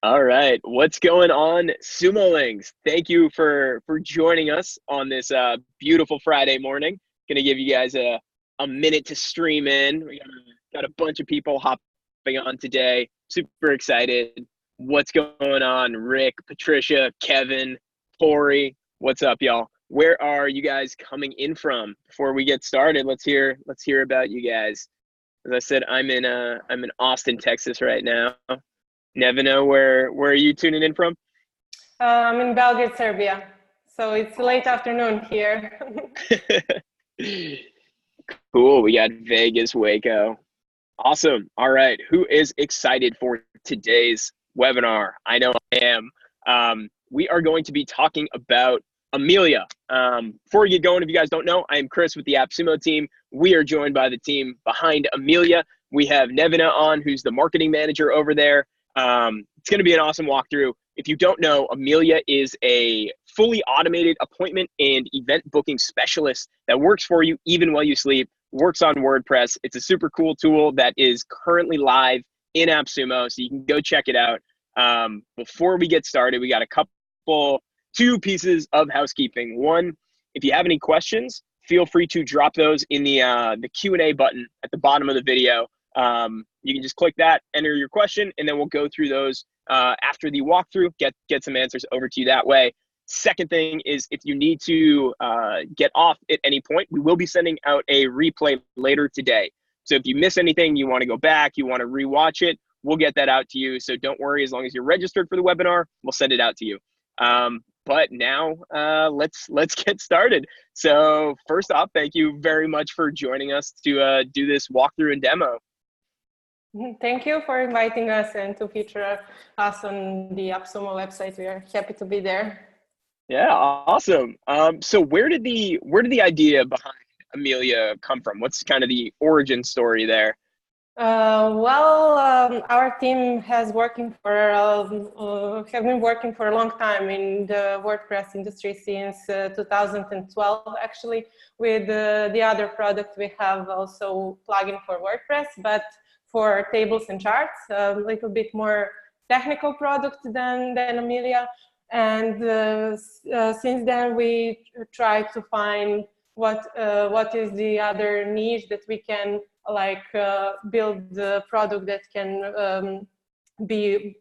All right, what's going on, Sumolings? Thank you for joining us on this beautiful Friday morning. Gonna give you guys a minute to stream in. We got a bunch of people hopping on today. Super excited. What's going on, Rick, Patricia, Kevin, Corey? What's up, y'all? Where are you guys coming in from? Before we get started, let's hear about you guys. As I said, I'm in Austin, Texas right now. Nevino, where are you tuning in from? I'm in Belgrade, Serbia. So it's late afternoon here. Cool. We got Vegas, Waco. Awesome. All right. Who is excited for today's webinar? I know I am. We are going to be talking about Amelia. Before we get going, if you guys don't know, I am Chris with the AppSumo team. We are joined by the team behind Amelia. We have Nevina on, who's the marketing manager over there. It's going to be an awesome walkthrough. If you don't know, Amelia is a fully automated appointment and event booking specialist that works for you even while you sleep, works on WordPress. It's a super cool tool that is currently live in AppSumo, so you can go check it out. Before we get started, we got two pieces of housekeeping. One, if you have any questions, feel free to drop those in the Q&A button at the bottom of the video. You can just click that, enter your question, and then we'll go through those after the walkthrough, get some answers over to you that way. Second thing is, if you need to get off at any point, we will be sending out a replay later today. So if you miss anything, you want to go back, you want to rewatch it, we'll get that out to you. So don't worry, as long as you're registered for the webinar, we'll send it out to you. But now let's get started. So first off, thank you very much for joining us to do this walkthrough and demo. Thank you for inviting us and to feature us on the AppSumo website. We are happy to be there. Yeah, awesome. So where did the idea behind Amelia come from? What's kind of the origin story there? Our team have been working for a long time in the WordPress industry since 2012, actually. With the other product, we have also plugin for WordPress, but for tables and charts, a little bit more technical product than Amelia. And since then, we try to find what is the other niche that we can build the product that can be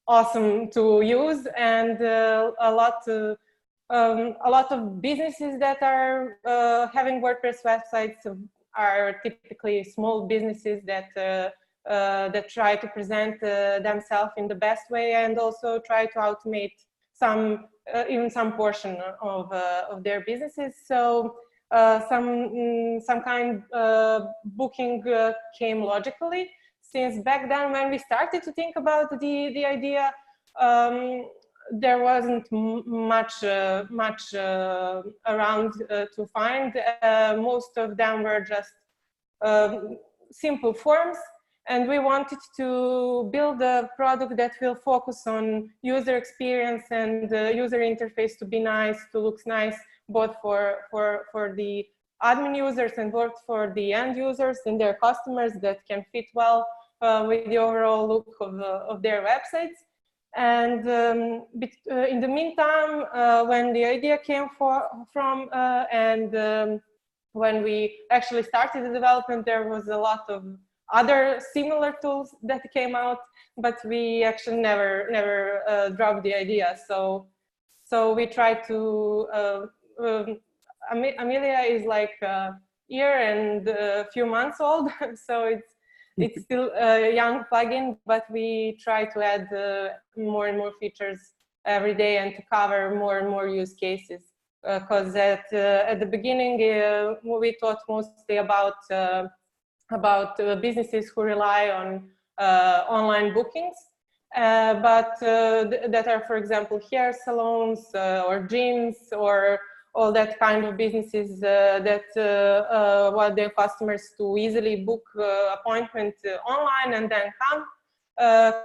awesome to use. And a lot of businesses that are having WordPress websites are typically small businesses that try to present themselves in the best way, and also try to automate even some portion of their businesses. So some kind booking came logically, since back then when we started to think about the idea, there wasn't much around to find. Most of them were just simple forms, and we wanted to build a product that will focus on user experience and user interface to be nice, to look nice, both for the admin users and both for the end users and their customers, that can fit well with the overall look of their websites. And in the meantime, when the idea came from and when we actually started the development, there was a lot of other similar tools that came out, but we actually never dropped the idea. So we tried to. Amelia is like a year and a few months old, so it's still a young plugin, but we try to add more and more features every day and to cover more and more use cases. Because at the beginning, we thought mostly about businesses who rely on online bookings, but that are, for example, hair salons or gyms or all that kind of businesses that want their customers to easily book appointment online and then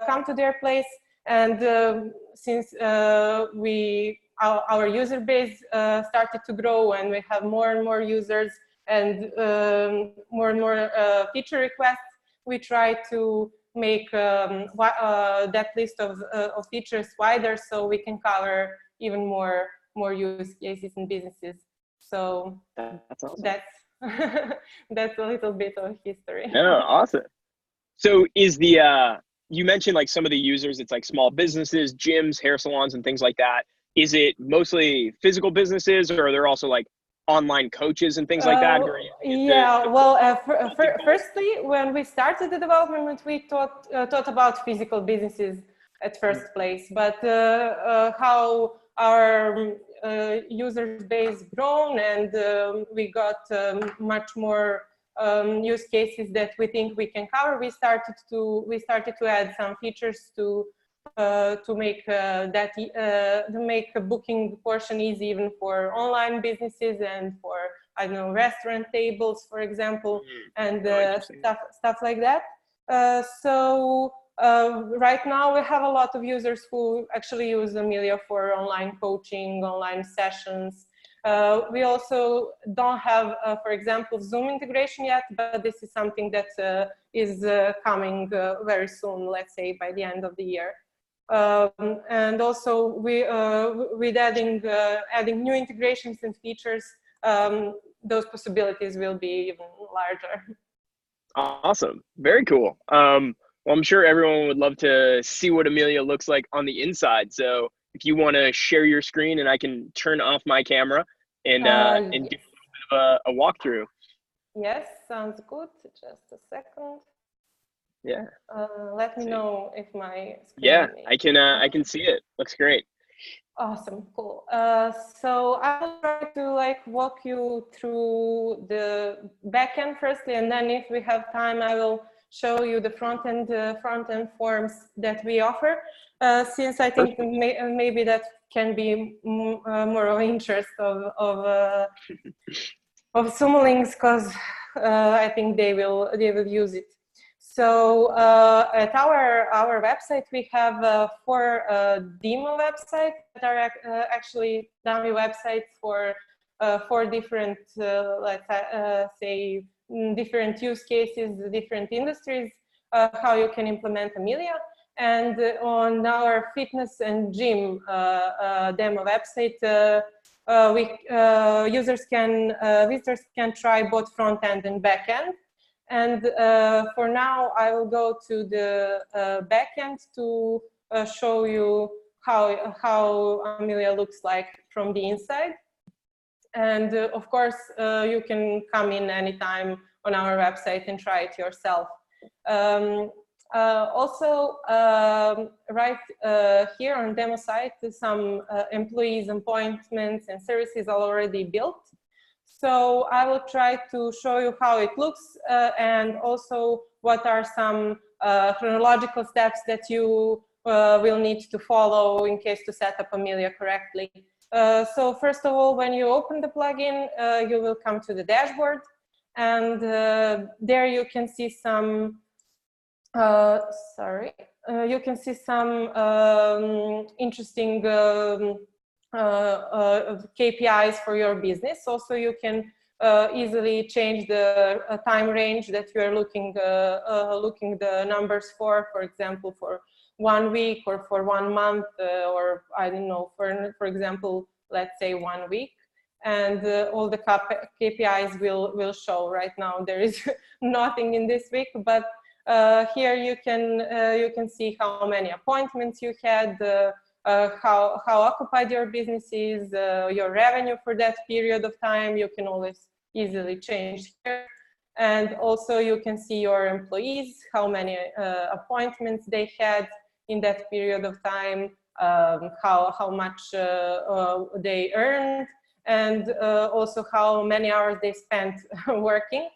come to their place. And since our user base started to grow and we have more and more users and more and more feature requests, we try to make that list of features wider, so we can cover even more use cases and businesses. So that's awesome. That's that's a little bit of history. No, awesome. So is the you mentioned like some of the users, it's like small businesses, gyms, hair salons, and things like that. Is it mostly physical businesses, or are there also like online coaches and things like that? Yeah, well, firstly, when we started the development, we thought about physical businesses at first place, but how our user base grown, and we got much more use cases that we think we can cover, we started to add some features to make to make a booking portion easy even for online businesses and for, I don't know, restaurant tables, for example, and stuff like that. So right now we have a lot of users who actually use Amelia for online coaching, online sessions. We also don't have, for example, Zoom integration yet, but this is something that is coming very soon, let's say by the end of the year. And also with adding new integrations and features, those possibilities will be even larger. Awesome. Very cool. Well, I'm sure everyone would love to see what Amelia looks like on the inside. So if you want to share your screen, and I can turn off my camera and do a little bit of a walkthrough. Yes, sounds good. Just a second. Yeah. Let me know if my screen. Yeah, I can see it. Looks great. Awesome, cool. So I will try to like walk you through the backend firstly, and then if we have time, I will show you the front end forms that we offer. Since I think maybe that can be more of interest of Sumo links, because I think they will use it. So at our website, we have 4 demo websites that are actually dummy websites for 4 different, let's say, different use cases, different industries, how you can implement Amelia. And on our fitness and gym demo website, visitors can try both front end and back end. And for now, I will go to the backend to show you how Amelia looks like from the inside. And of course, you can come in anytime on our website and try it yourself. Also, right here on demo site, some employees appointments and services are already built. So I will try to show you how it looks and also what are some chronological steps that you will need to follow in case to set up Amelia correctly. So first of all, when you open the plugin, you will come to the dashboard, and there you can see some you can see some interesting KPIs for your business. Also, you can easily change the time range that you are looking the numbers for example, for 1 week or for 1 month, or I don't know, for example, let's say 1 week. And all the KPIs will show. Right now there is nothing in this week, but here you can see how many appointments you had, how occupied your business is, your revenue for that period of time. You can always easily change here. And also you can see your employees, how many appointments they had in that period of time, how much they earned, and also how many hours they spent working.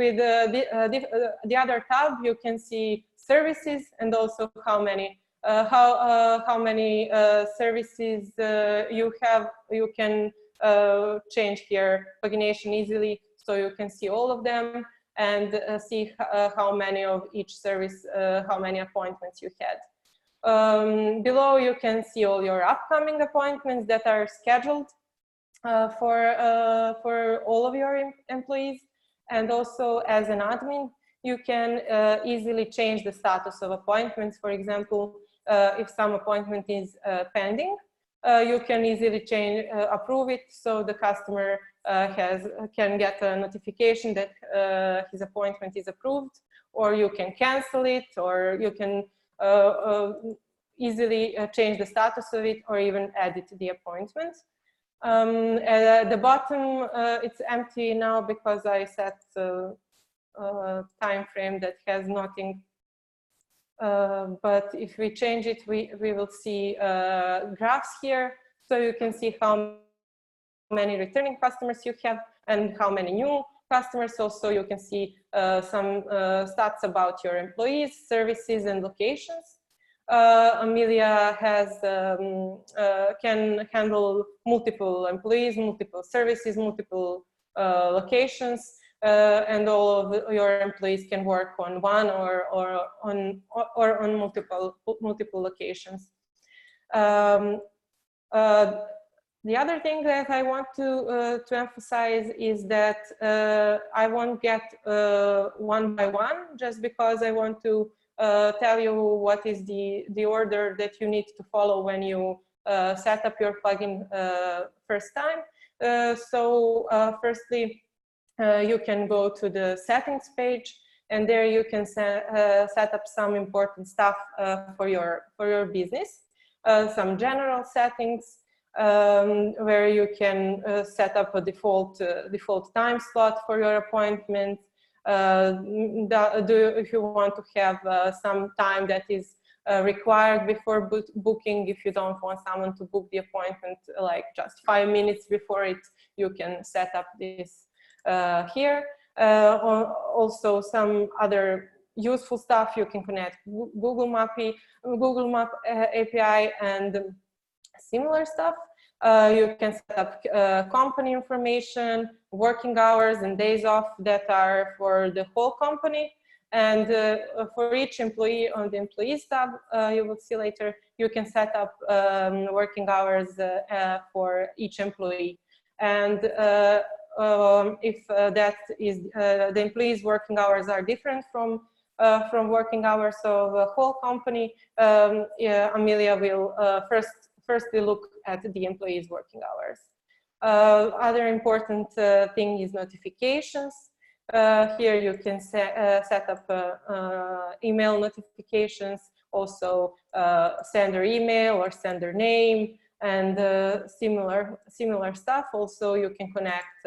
With the other tab, you can see services, and also how many services you have. You can change here pagination easily, so you can see all of them and see how many of each service, how many appointments you had. Below you can see all your upcoming appointments that are scheduled for all of your employees. And also, as an admin, you can easily change the status of appointments. For example, if some appointment is pending, you can easily change, approve it, so the customer can get a notification that his appointment is approved, or you can cancel it, or you can easily change the status of it, or even edit the appointment. At the bottom, it's empty now because I set a time frame that has nothing. But if we change it, we will see graphs here. So you can see how many returning customers you have and how many new customers. Also, you can see some stats about your employees, services, and locations. Amelia can handle multiple employees, multiple services, multiple locations, and all of your employees can work on one or on multiple locations. The other thing that I want to emphasize is that I won't get one by one, just because I want to tell you what is the order that you need to follow when you set up your plugin first time. Firstly, you can go to the settings page, and there you can set up some important stuff for your business, some general settings, where you can set up a default time slot for your appointment. If you want to have some time that is required before booking, if you don't want someone to book the appointment like just 5 minutes before it, you can set up this here. Also, some other useful stuff, you can connect Google Map API and similar stuff. You can set up company information, working hours, and days off that are for the whole company. And for each employee on the Employees tab, you will see later, you can set up working hours for each employee. And if that is the employees' working hours are different from working hours of the whole company, Amelia will firstly look at the employees' working hours. Other important thing is notifications. Here you can set up email notifications, also sender email or sender name, and similar stuff. Also, you can connect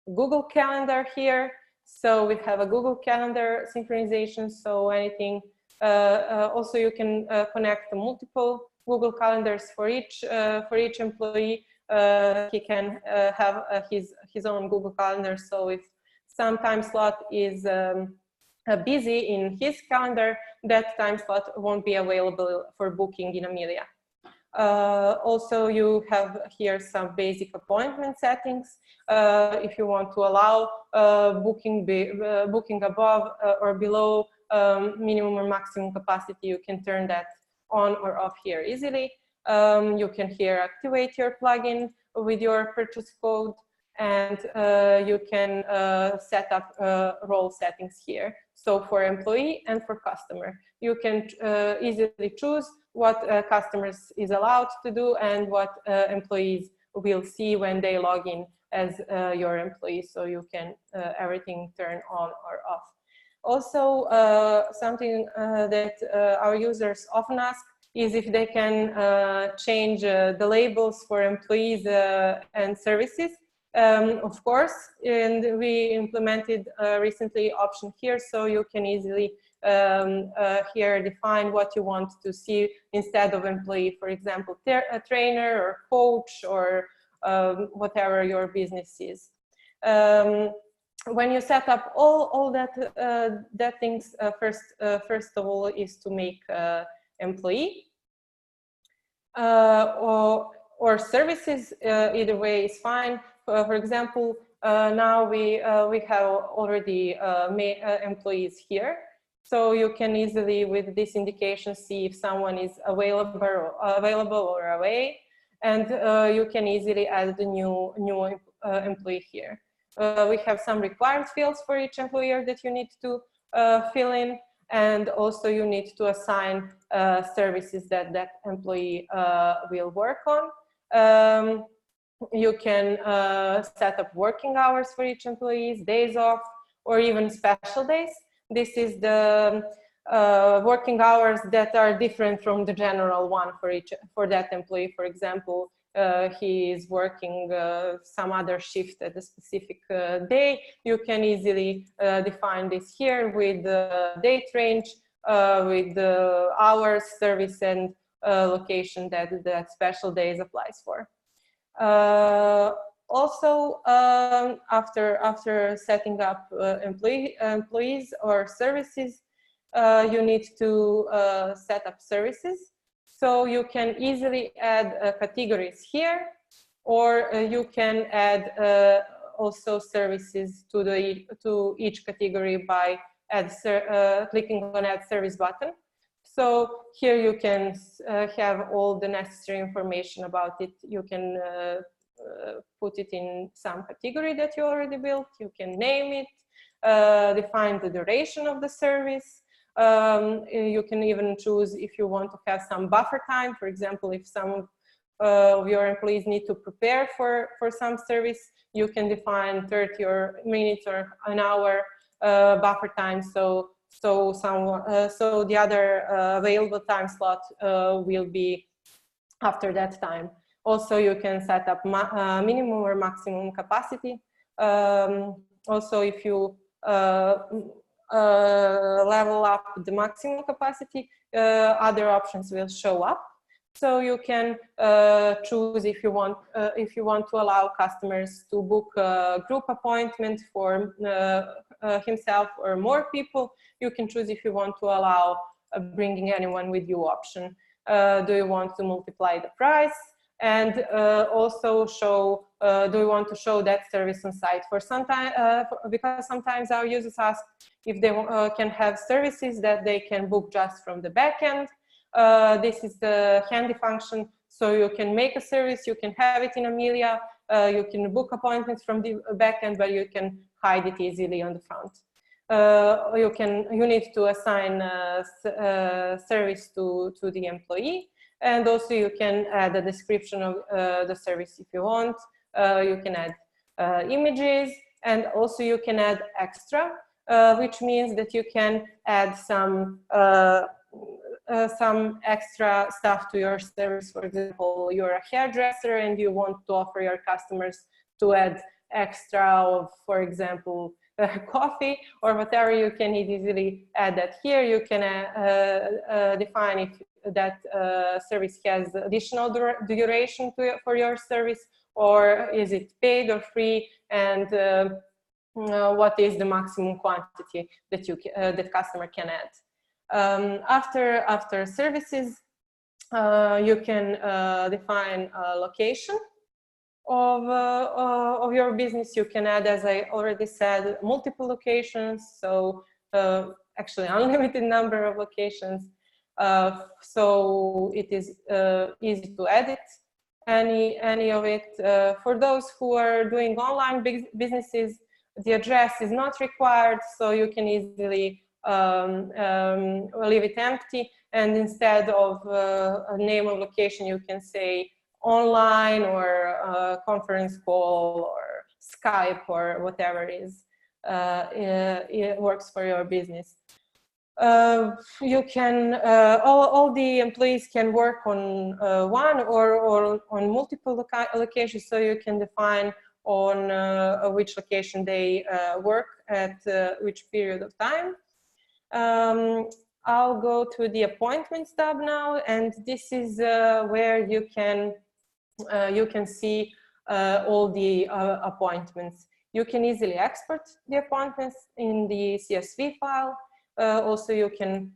Google Calendar here. So we have a Google Calendar synchronization. So anything. Also, you can connect multiple Google Calendars for each employee. He can have his own Google Calendar. So if some time slot is busy in his calendar, that time slot won't be available for booking in Amelia. Also, you have here some basic appointment settings. If you want to allow booking above or below minimum or maximum capacity, you can turn that on or off here easily. You can here activate your plugin with your purchase code, and you can set up role settings here. So for employee and for customer, you can easily choose what customers is allowed to do and what employees will see when they log in as your employee. So you can everything turn on or off. Also, something that our users often ask is if they can change the labels for employees and services. Of course, and we implemented recently option here, so you can easily here define what you want to see instead of employee. For example, a trainer or coach or whatever your business is. When you set up all that things, first of all is to make employee or services. Either way is fine. For example, now we have already employees here, so you can easily with this indication see if someone is available or away, and you can easily add the new employee here. We have some required fields for each employer that you need to fill in, and also you need to assign services that that employee will work on. You can set up working hours for each employee, days off, or even special days. This is the working hours that are different from the general one for that employee. For example, he is working some other shift at a specific day. You can easily define this here with the date range, with the hours, service, and location that that special days applies for. Also, after setting up employees or services, you need to set up services. So you can easily add categories here, or you can add also services to each category by clicking on Add Service button. So here you can have all the necessary information about it. You can put it in some category that you already built. You can name it, define the duration of the service. You can even choose if you want to have some buffer time. For example, if some of your employees need to prepare for some service, you can define 30 minutes or an hour buffer time. So the other available time slot will be after that time. Also, you can set up minimum or maximum capacity. Also, if you level up the maximum capacity, other options will show up. So you can choose if you want to allow customers to book a group appointment for himself or more people. You can choose if you want to allow bringing anyone with you option. Do you want to multiply the price? And also show, do you want to show that service on site? Because sometimes our users ask if they can have services that they can book just from the backend. This is the handy function. So you can make a service, you can have it in Amelia, you can book appointments from the backend, but you can hide it easily on the front. You need to assign service to the employee, and also you can add a description of the service if you want. You can add images, and also you can add extra, which means that you can add some extra stuff to your service. For example, you're a hairdresser and you want to offer your customers to add extra of, for example, coffee or whatever. You can easily add that here. You can define if that service has additional duration for your service, or is it paid or free, and what is the maximum quantity that that customer can add. After services, you can define a location of your business. You can add, as I already said, multiple locations, so actually unlimited number of locations. So it is easy to edit any of it. For those who are doing online businesses, the address is not required, so you can easily leave it empty, and instead of a name of location, you can say online or conference call or Skype or whatever it works for your business. You can all the employees can work on one or on multiple locations, so you can define on which location they work at which period of time. I'll go to the appointments tab now, and this is where you can see all the appointments. You can easily export the appointments in the CSV file. Also, you can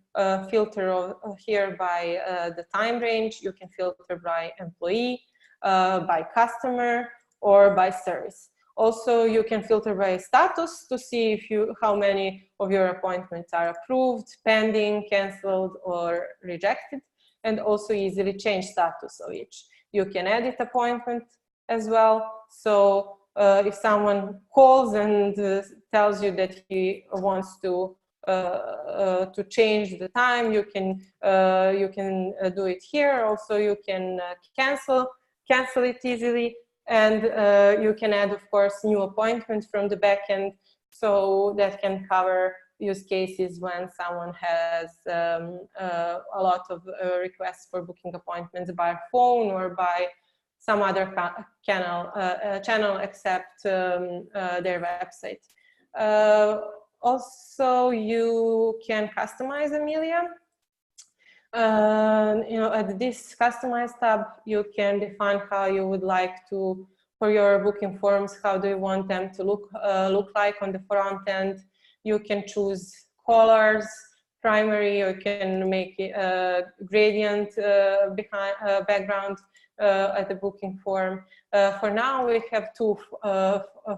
filter here by the time range. You can filter by employee, by customer, or by service. Also, you can filter by status to see how many of your appointments are approved, pending, canceled, or rejected, and also easily change status of each. You can edit appointment as well. So if someone calls and tells you that he wants to to change the time, you can do it here. Also, you can cancel it easily, and you can add, of course, new appointments from the backend, so that can cover use cases when someone has a lot of requests for booking appointments by phone or by some other channel except their website. Also, you can customize Amelia. At this Customize tab, you can define how you would like to, for your booking forms, how do you want them to look like on the front end. You can choose colors, primary, or you can make a gradient background at the booking form. For now, we have two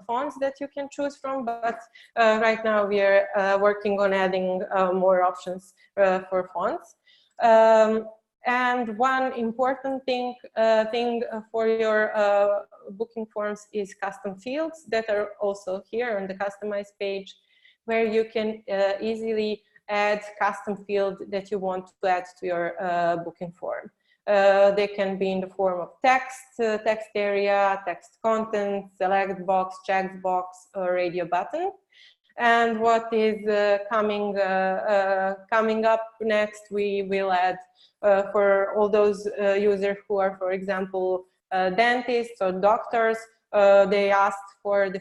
fonts that you can choose from, but right now we are working on adding more options for fonts. And one important thing for your booking forms is custom fields that are also here on the Customize page, where you can easily add custom field that you want to add to your booking form. They can be in the form of text, text area, text content, select box, check box, or radio button. And what is coming up next, we will add for all those users who are, for example, dentists or doctors. They asked for the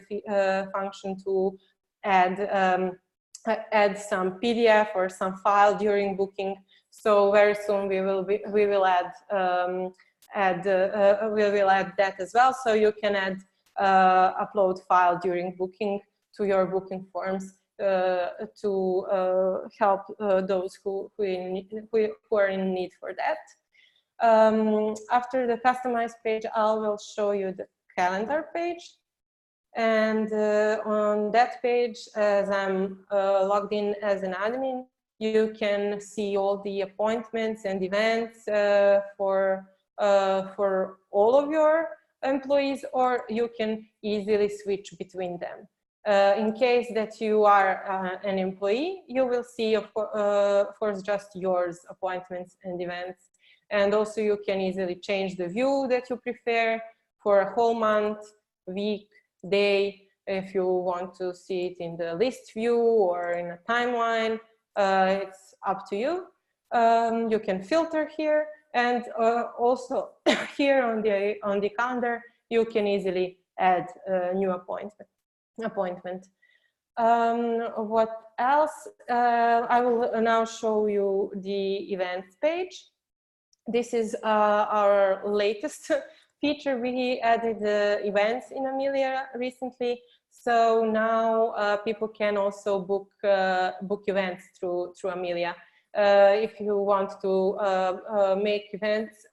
function to add some PDF or some file during booking. So very soon we will add that as well. So you can add upload file during booking to your booking forms to help those who are in need for that. After the Customize page, I will show you the calendar page. And on that page, as I'm logged in as an admin, you can see all the appointments and events for all of your employees, or you can easily switch between them. In case that you are an employee, you will see, of course, just yours appointments and events. And also you can easily change the view that you prefer for a whole month, week, day, if you want to see it in the list view or in a timeline. It's up to you. You can filter here, and also here on the calendar, you can easily add a new appointment. What else? I will now show you the events page. This is our latest feature. We added events in Amelia recently, so now people can also book events through Amelia. If you want to make events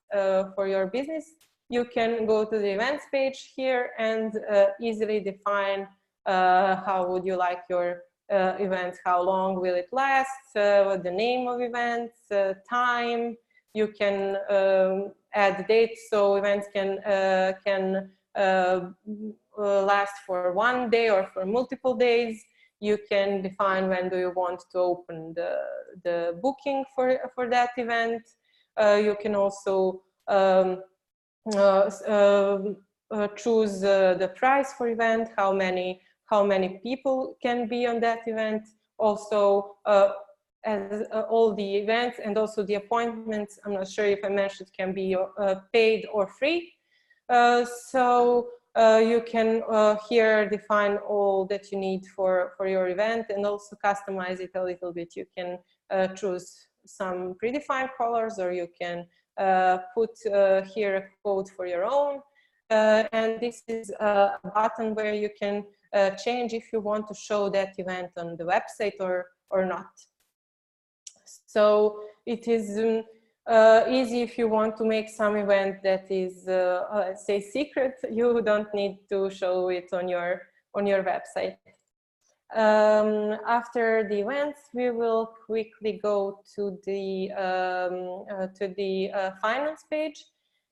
for your business, you can go to the events page here and easily define how would you like your event, how long will it last, what the name of events, time. You can add dates, so events can last for one day or for multiple days. You can define when do you want to open the booking for that event. You can also choose the price for event, how many people can be on that event. Also, as all the events and also the appointments, I'm not sure if I mentioned, can be paid or free. So you can here define all that you need for your event, and also customize it a little bit. You can choose some predefined colors, or you can put here a code for your own. And this is a button where you can change if you want to show that event on the website or not. So it is easy if you want to make some event that is, say, secret. You don't need to show it on your website. After the events, we will quickly go to the finance page,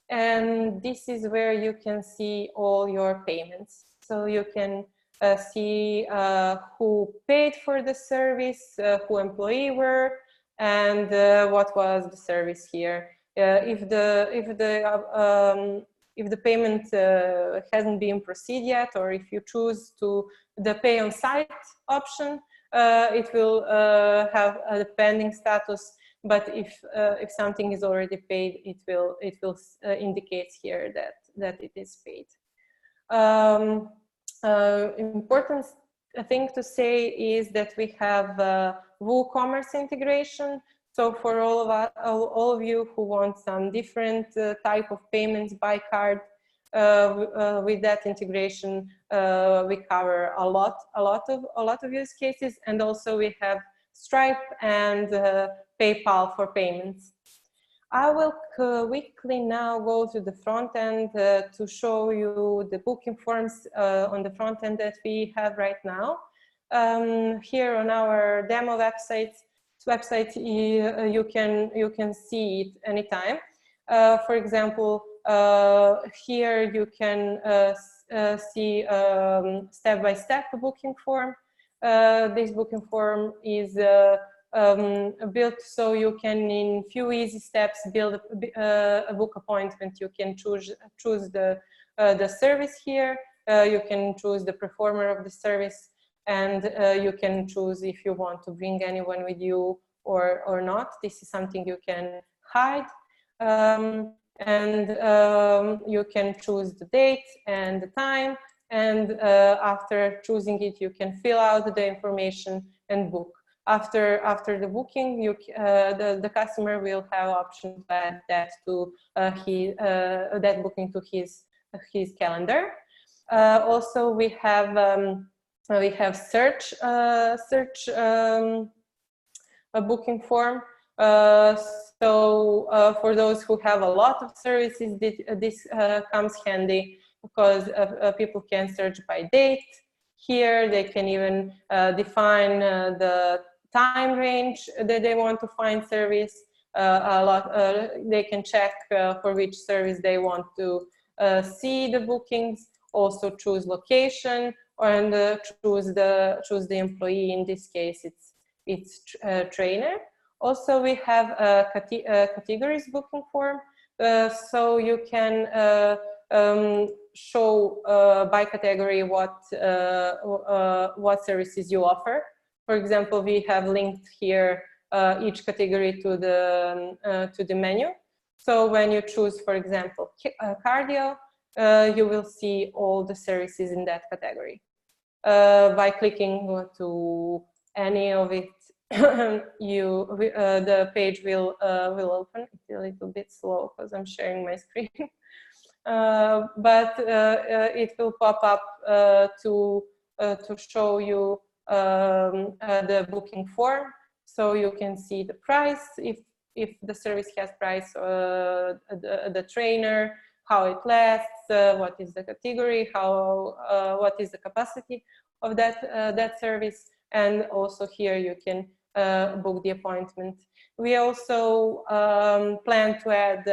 and this is where you can see all your payments. So you can see who paid for the service, who employee were, and what was the service here. If the payment hasn't been proceeded yet, or if you choose to the pay on site option, it will have a pending status. But if something is already paid, it will indicate here that it is paid. Important thing to say is that we have WooCommerce integration. So for all of you who want some different type of payments by card, with that integration, we cover a lot of use cases, and also we have Stripe and PayPal for payments. I will quickly now go to the front end to show you the booking forms on the front end that we have right now. Here on our demo website, you can see it anytime. For example, here you can see step-by-step booking form. This booking form is built so you can, in few easy steps, build a book appointment. You can choose the service here. You can choose the performer of the service, and you can choose if you want to bring anyone with you or not. This is something you can hide. You can choose the date and the time, and after choosing it, you can fill out the information and book. After the booking, the customer will have option to add that to that booking to his calendar. Also, we have search a booking form. For those who have a lot of services, this comes handy, because people can search by date. Here they can even define the time range that they want to find service. They can check for which service they want to see the bookings. Also choose location, and choose the employee. In this case, it's trainer. Also, we have a categories booking form, so you can show by category what services you offer. For example, we have linked here each category to the menu. So when you choose, for example, cardio, you will see all the services in that category. By clicking to any of it, the page will open. It's a little bit slow because I'm sharing my screen. But it will pop up to show you the booking form, so you can see the price, if the service has price, the trainer, how it lasts, what is the category, what is the capacity of that service, and also here you can book the appointment. We also plan to add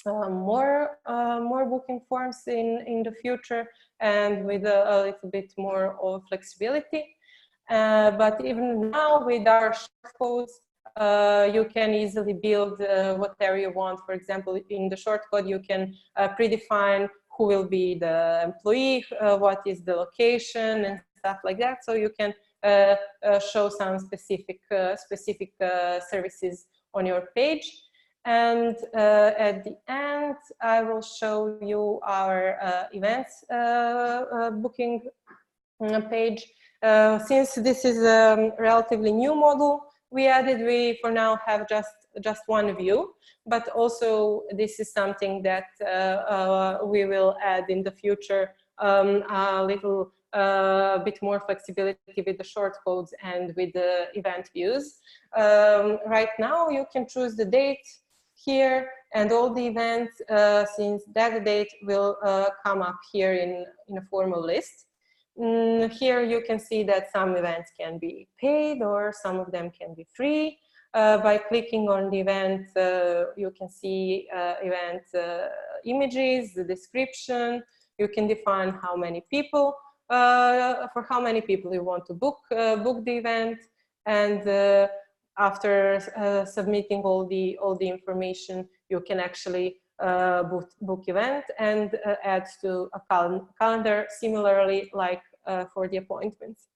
more booking forms in the future, and with a little bit more of flexibility. But even now, with our shortcodes, you can easily build whatever you want. For example, in the shortcode, you can predefine who will be the employee, what is the location, and stuff like that. So you can show some specific services on your page. And at the end, I will show you our events booking page. Since this is a relatively new model we for now have just one view, but also this is something that we will add in the future, a little bit more flexibility with the shortcodes and with the event views. Right now, you can choose the date here, and all the events since that date will come up here in a formal list. Here you can see that some events can be paid, or some of them can be free. By clicking on the event, you can see event images, the description. You can define how many people for how many people you want to book the event, and after submitting all the information, you can actually book event and add to a calendar, similarly like for the appointments.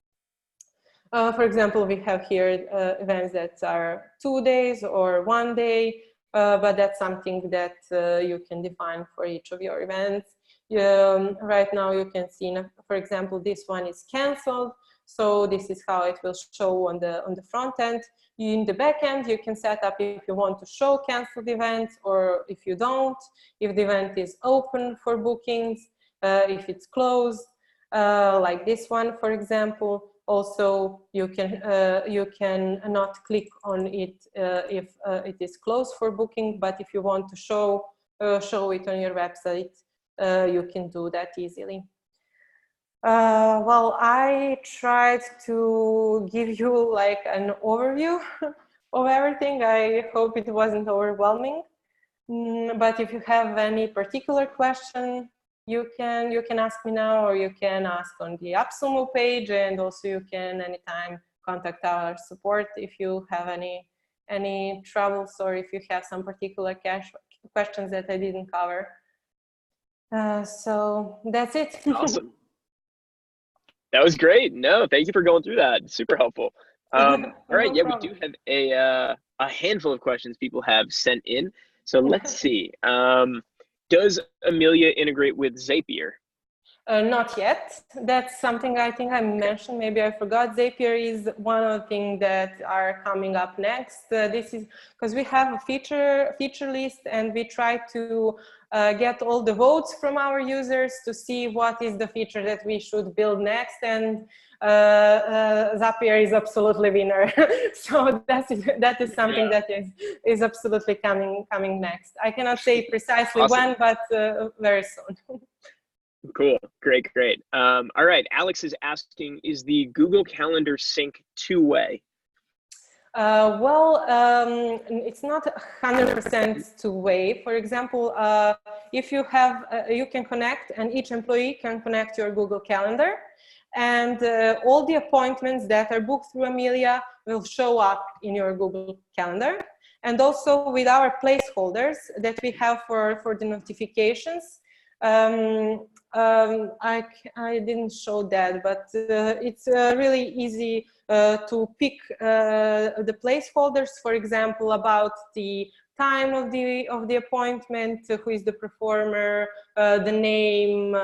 For example, we have here events that are 2 days or 1 day, but that's something that you can define for each of your events. Right now you can see, for example, this one is canceled. So this is how it will show on the front end. In the back end, you can set up if you want to show canceled events or if you don't, if the event is open for bookings, if it's closed, like this one, for example. Also, you can not click on it if it is closed for booking, but if you want to show it on your website, you can do that easily. Well, I tried to give you like an overview of everything. I hope it wasn't overwhelming. But if you have any particular question, you can ask me now, or you can ask on the AppSumo page, and also you can anytime contact our support if you have any troubles, or if you have some particular questions that I didn't cover. So that's it. Awesome. That was great. No, thank you for going through that. Super helpful. All right, No yeah, problem. we do have a handful of questions people have sent in. So let's see. Does Amelia integrate with Zapier? Not yet. That's something I think I mentioned. Maybe I forgot. Zapier is one of the things that are coming up next. This is because we have a feature list, and we try to get all the votes from our users to see what is the feature that we should build next. And Zapier is absolutely winner. So that is something that is absolutely coming next. I cannot say precisely when, but very soon. Cool. Great. All right. Alex is asking, is the Google Calendar sync two-way? It's not 100% two-way. For example, if you have, you can connect, and each employee can connect your Google Calendar, and all the appointments that are booked through Amelia will show up in your Google Calendar. And also with our placeholders that we have for the notifications. I didn't show that, but it's really easy to pick the placeholders, for example, about the time of the appointment, who is the performer, the name,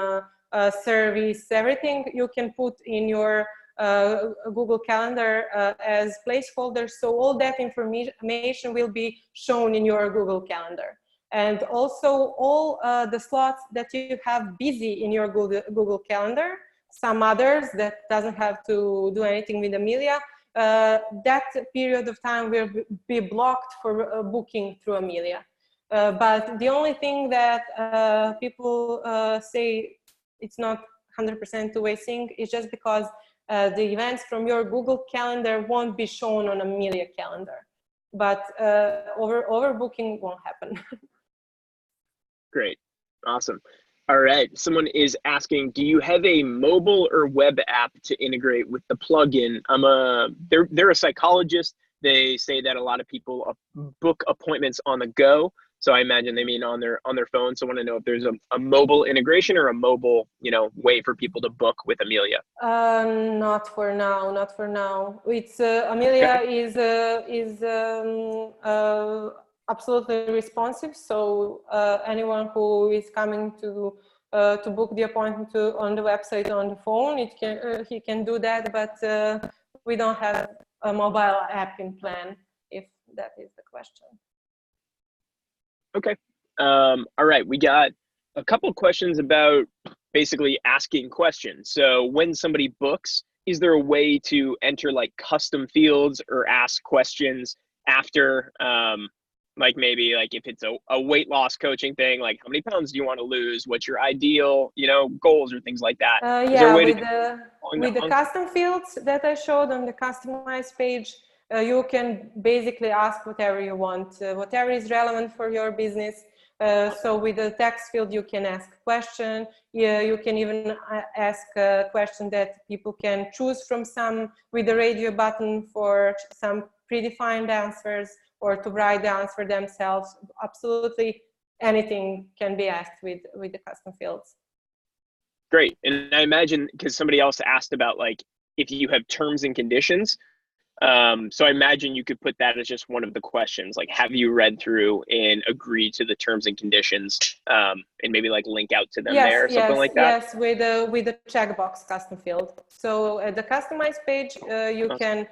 service, everything you can put in your Google Calendar as placeholders. So all that information will be shown in your Google Calendar. And also all the slots that you have busy in your Google Calendar, some others that doesn't have to do anything with Amelia, that period of time will be blocked for booking through Amelia. But the only thing that people say it's not 100% two-way sync is just because the events from your Google Calendar won't be shown on Amelia calendar. But overbooking won't happen. Great. Awesome. All right. Someone is asking, do you have a mobile or web app to integrate with the plugin? They're a psychologist. They say that a lot of people book appointments on the go. So I imagine they mean on their phone. So I want to know if there's a mobile integration or a mobile, way for people to book with Amelia. Not for now. Not for now. It's Amelia is absolutely responsive. So anyone who is coming to book the appointment on the website on the phone, he can do that. But we don't have a mobile app in plan, if that is the question. Okay. All right. We got a couple questions about basically asking questions. So when somebody books, is there a way to enter like custom fields or ask questions after, like maybe like if it's a weight loss coaching thing, like how many pounds do you want to lose? What's your ideal, goals or things like that? Yeah, with the custom fields that I showed on the customized page, you can basically ask whatever you want, whatever is relevant for your business. So with the text field, you can ask a question. Yeah, you can even ask a question that people can choose from some with the radio button for some predefined answers, or to write the answer themselves. Absolutely anything can be asked with the custom fields. Great. And I imagine, because somebody else asked about like if you have terms and conditions. So I imagine you could put that as just one of the questions, like, have you read through and agreed to the terms and conditions, and maybe like link out to them there or something like that? Yes, with the checkbox custom field. So at the customize page, you can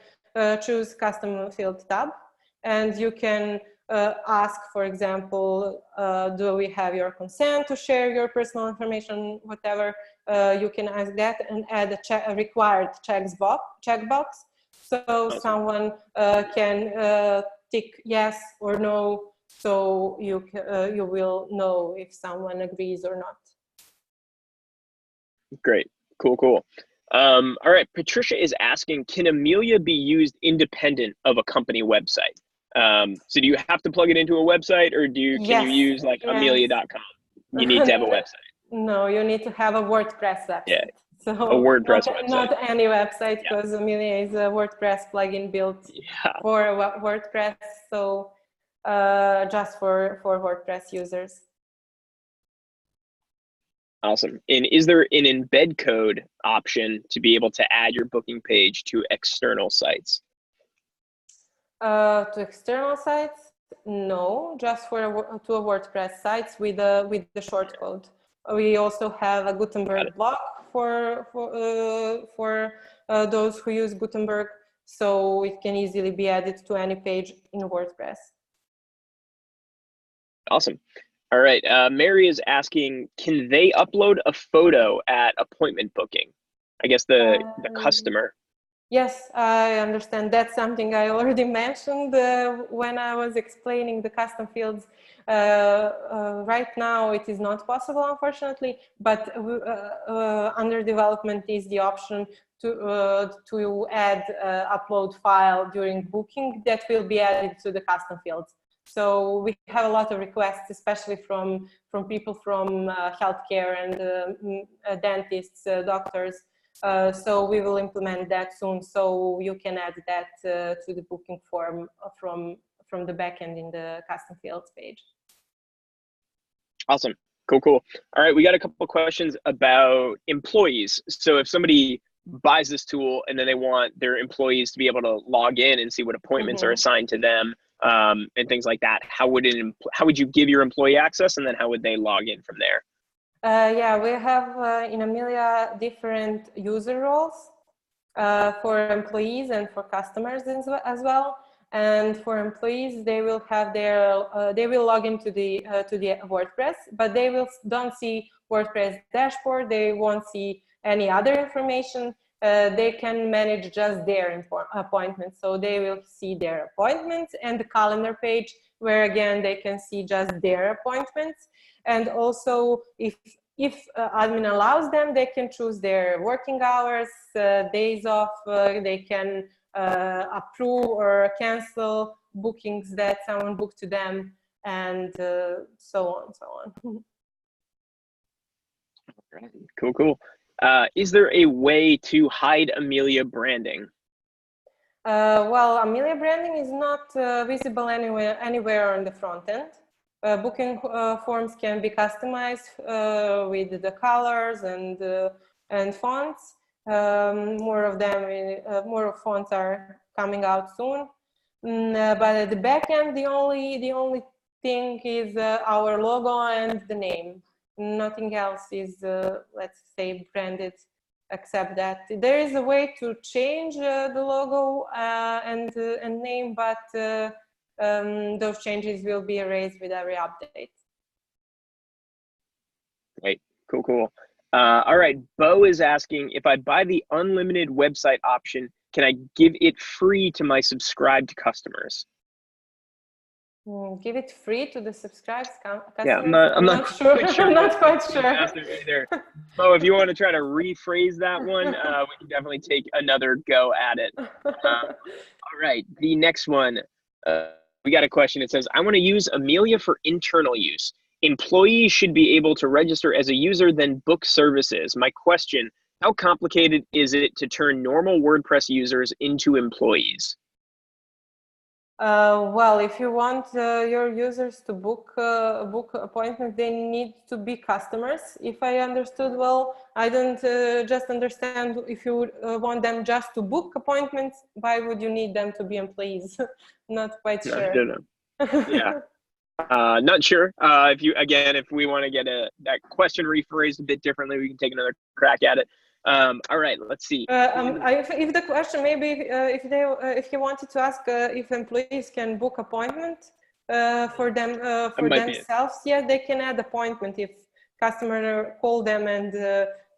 choose custom field tab, and you can ask, for example, do we have your consent to share your personal information, whatever. You can ask that and add a required checkbox. So someone can tick yes or no, so you will know if someone agrees or not. Great. Cool. All right. Patricia is asking, can Amelia be used independent of a company website? So do you have to plug it into a website, or can you use like Amelia.com? You need to have a website. No, you need to have a WordPress website. Yeah. So a WordPress website. Not any website, because Amelia is a WordPress plugin built for WordPress. So just for WordPress users. Awesome. And is there an embed code option to be able to add your booking page to external sites? To external sites, no, just to a WordPress sites with the shortcode. We also have a Gutenberg block for those who use Gutenberg, so it can easily be added to any page in WordPress. Awesome. All right. Mary is asking, can they upload a photo at appointment booking? I guess the customer. Yes, I understand. That's something I already mentioned when I was explaining the custom fields. Right now, it is not possible, unfortunately, but under development is the option to add upload file during booking that will be added to the custom fields. So we have a lot of requests, especially from people from healthcare and dentists, doctors. So we will implement that soon. So you can add that to the booking form from the backend in the custom fields page. Awesome. Cool. All right. We got a couple of questions about employees. So if somebody buys this tool and then they want their employees to be able to log in and see what appointments are assigned to them, and things like that, how would you give your employee access, and then how would they log in from there? Yeah, we have in Amelia different user roles for employees and for customers as well. And for employees, they will have their they will log into the WordPress, but they don't see WordPress dashboard. They won't see any other information. They can manage just their appointments. So they will see their appointments and the calendar page, where again they can see just their appointments. And also, if admin allows them, they can choose their working hours, days off. They can approve or cancel bookings that someone booked to them, and so on. Cool. Is there a way to hide Amelia branding? Well, Amelia branding is not visible anywhere on the front end. Booking forms can be customized with the colors and fonts. More fonts are coming out soon. But at the back end, the only thing is our logo and the name. Nothing else is, let's say, branded, except that there is a way to change the logo and name, but those changes will be erased with every update. Right. Cool. All right. Bo is asking, if I buy the unlimited website option, can I give it free to my subscribed customers? Give it free to the subscribed customers? Yeah, I'm not sure. quite sure. I'm not quite sure. Either. Bo, if you want to try to rephrase that one, we can definitely take another go at it. All right. The next one, we got a question. It says, I want to use Amelia for internal use. Employees should be able to register as a user, then book services. My question, how complicated is it to turn normal WordPress users into employees? Well, if you want your users to book appointments, they need to be customers. If I understood well, I don't just understand if you want them just to book appointments. Why would you need them to be employees? Not quite I sure. don't know. Yeah. Not sure. If we want to get that question rephrased a bit differently, we can take another crack at it. All right, let's see. If the question, maybe if you wanted to ask if employees can book appointment for themselves, yeah, they can add appointment if customer call them and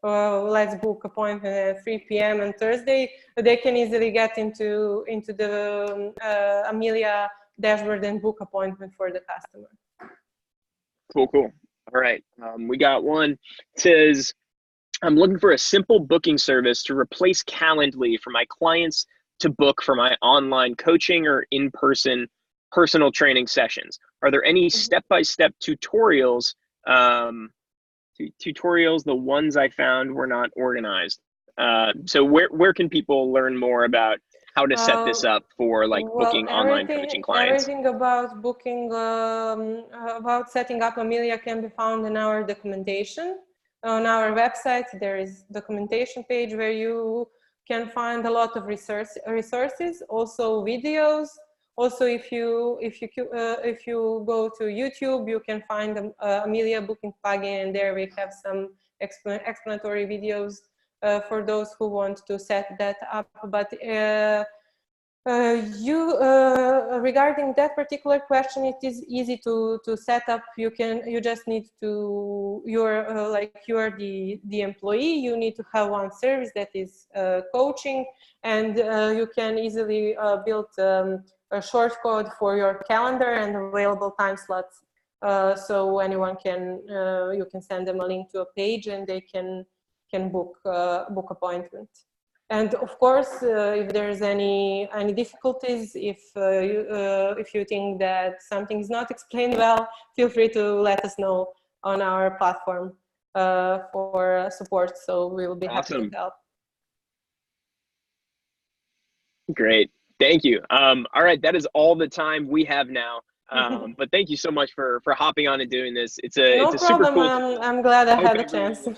let's book appointment at 3 p.m. on Thursday. They can easily get into the Amelia dashboard and book appointment for the customer. Cool. All right, we got one. It says, I'm looking for a simple booking service to replace Calendly for my clients to book for my online coaching or in-person personal training sessions. Are there any step-by-step tutorials? Tutorials, the ones I found were not organized. So where can people learn more about how to set this up for booking online coaching clients? Everything about booking, about setting up Amelia can be found in our documentation. On our website, there is documentation page where you can find a lot of resources, also videos. Also, if you go to YouTube, you can find Amelia booking plugin, and there we have some explanatory videos for those who want to set that up. But regarding that particular question, it is easy to set up. You just need to, you're the employee, you need to have one service that is coaching, and you can easily build a short code for your calendar and available time slots. So anyone can, you can send them a link to a page and they can book appointment. And of course, if there's any difficulties, if you think that something is not explained well, feel free to let us know on our platform for support. So we will be happy to help. Great, thank you. All right, that is all the time we have now. But thank you so much for hopping on and doing this. It's a super cool. I'm glad I had a chance.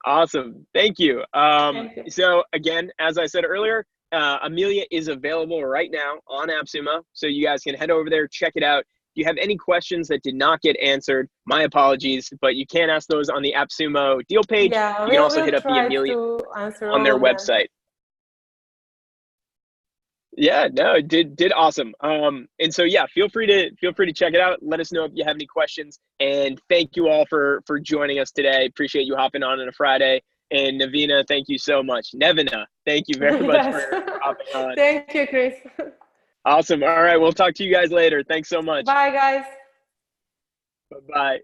Awesome. Thank you. Thank you. So again, as I said earlier, Amelia is available right now on AppSumo. So you guys can head over there, check it out. If you have any questions that did not get answered, my apologies, but you can ask those on the AppSumo deal page. Yeah, you can also hit up the Amelia on their website. Yeah, no, it did awesome. And so yeah, feel free to check it out. Let us know if you have any questions. And thank you all for joining us today. Appreciate you hopping on a Friday. And Nevina, thank you so much. Nevina, thank you very much for hopping on. Thank you, Chris. Awesome. All right, we'll talk to you guys later. Thanks so much. Bye, guys. Bye-bye.